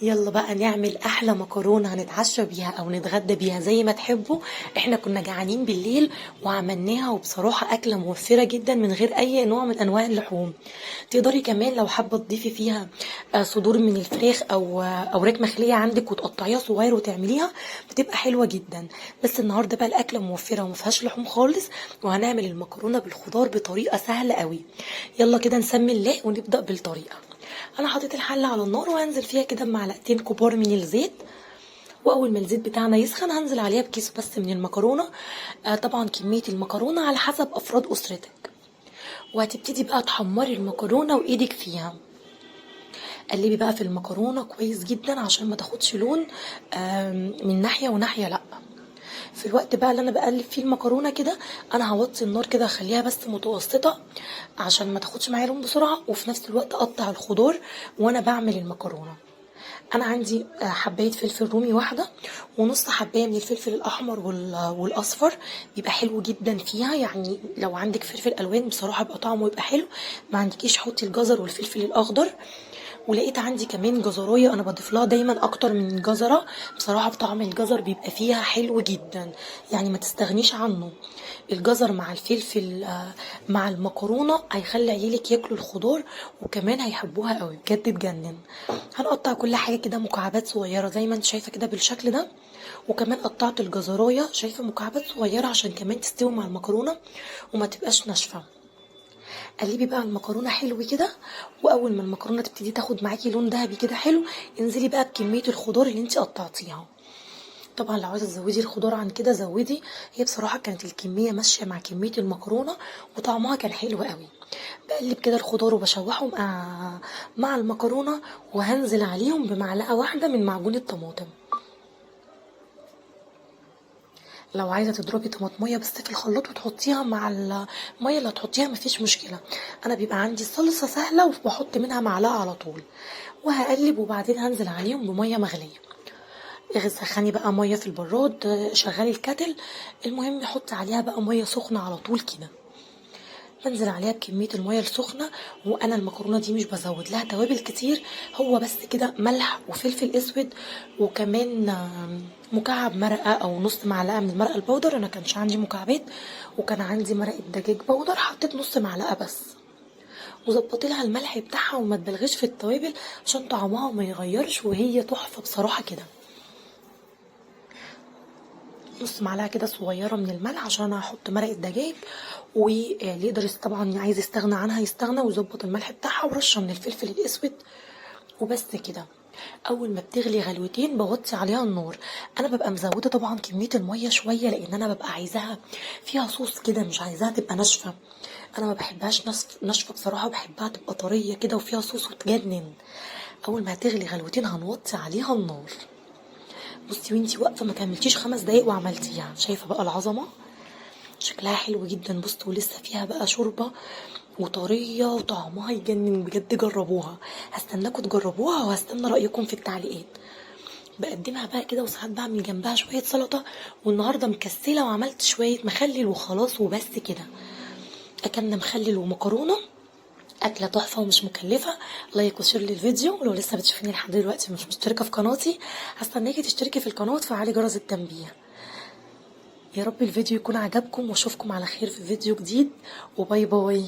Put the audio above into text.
يلا بقى نعمل احلى مكرونه هنتعشى بيها او نتغدى بيها زي ما تحبوا. احنا كنا جعانين بالليل وعملناها، وبصراحه اكله موفره جدا من غير اي نوع من انواع اللحوم. تقدري كمان لو حابه تضيفي فيها صدور من الفراخ او اوراق مخليه عندك وتقطعيها صغير وتعمليها، بتبقى حلوه جدا. بس النهارده بقى الاكله موفره وما فيهاش لحوم خالص، وهنعمل المكرونه بالخضار بطريقه سهله قوي. يلا كده نسمي الله ونبدا بالطريقه. انا حطيت الحله على النار وهنزل فيها كده بمعلقتين كبار من الزيت. واول ما الزيت بتاعنا يسخن هنزل عليها بكيس بس من المكرونه. طبعا كميه المكرونه على حسب افراد اسرتك. وهتبتدي بقى تحمري المكرونه وايدك فيها. قلبي بقى في المكرونه كويس جدا عشان ما تاخدش لون من ناحيه وناحيه لا. في الوقت بقى اللي انا بقلب فيه المكرونه كده، انا هوطي النار كده اخليها بس متوسطه عشان ما تاخدش معايا لون بسرعه، وفي نفس الوقت اقطع الخضار وانا بعمل المكرونه. انا عندي حبايه فلفل رومي واحده، ونص حبايه من الفلفل الاحمر والاصفر. بيبقى حلو جدا فيها، يعني لو عندك فلفل الوان بصراحه بيبقى طعمه يبقى حلو. ما عندكيش حطي الجزر والفلفل الاخضر. ولقيت عندي كمان جزرايه انا بضيف لها دايما اكتر من جزره. بصراحه بطعم الجزر بيبقى فيها حلو جدا، يعني ما تستغنيش عنه. الجزر مع الفلفل مع المكرونه هيخلي عيالك ياكلوا الخضار، وكمان هيحبوها قوي بجد تجنن. هنقطع كل حاجه كده مكعبات صغيره زي ما انت شايفه كده بالشكل ده. وكمان قطعت الجزرايه شايفه مكعبات صغيره عشان كمان تستوي مع المكرونه وما تبقاش ناشفه. قلبي بقى المكرونه حلو كده. واول ما المكرونه تبتدي تاخد معاكي لون ذهبي كده حلو، انزلي بقى بكميه الخضار اللي انت قطعتيها. طبعا لو عايزه تزودي الخضار عن كده زودي. هي بصراحه كانت الكميه ماشيه مع كميه المكرونه، وطعمها كان حلو قوي. بقلب كده الخضار وبشوحه مع المكرونه، وهنزل عليهم بمعلقه واحده من معجون الطماطم. لو عايزه تضربي طماطميه بس في الخلاط وتحطيها مع الميه اللي هتحطيها مفيش مشكله. انا بيبقى عندي صلصه سهله وبحط منها معلقه على طول. وهقلب وبعدين هنزل عليهم بميه مغليه. سخني بقى ميه في البراد، شغلي الكتل. المهم حطي عليها بقى ميه سخنه على طول كده. بنزل عليها بكميه الميه السخنه. وانا المكرونه دي مش بزود لها توابل كتير. هو بس كده ملح وفلفل اسود، وكمان مكعب مرقه او نص معلقه من المرقه البودر. انا كانش عندي مكعبات، وكان عندي مرقه دجاج بودر حطيت نص معلقه بس. وظبطي لها الملح بتاعها وما تبالغيش في التوابل عشان طعمها ما يغيرش، وهي تحفه بصراحه كده. نص معلقه كده صغيره من الملح عشان انا هحط مرقه دجاج. واللي يقدر طبعا عايز يستغنى عنها يستغنى ويظبط الملح بتاعها، ورشه من الفلفل الاسود. وبس كده. اول ما بتغلي غلوتين بوطي عليها النار. انا ببقى مزوده طبعا كميه الميه شويه لان انا ببقى عايزاها فيها صوص كده، مش عايزاها تبقى ناشفه. انا ما بحبهاش ناشفه بصراحه، بحبها تبقى طريه كده وفيها صوص وتجنن. اول ما هتغلي غلوتين هنوطي عليها النار. بصي وانتي واقفه ما كملتيش 5 دقايق وعملتيها، شايفه بقى العظمه. شكلها حلو جدا. بص ولسه فيها بقى شوربه وطريه وطعمها يجنن بجد. جربوها. هستناكم تجربوها وهستنى رايكم في التعليقات. بقدمها بقى كده وساعات بعمل جنبها شويه سلطه. والنهارده مكسله وعملت شويه مخلل وخلاص وبس كده. اكلنا مخلل ومكرونه. أكلة تحفة ومش مكلفة. لايك وشير للفيديو. ولو لسه بتشوفيني لحد دلوقتي مش مشتركة في قناتي، هستناكي تشتركي في القناة وتفعلي جرس التنبيه. يا رب الفيديو يكون عجبكم، واشوفكم على خير في فيديو جديد. وباي باي.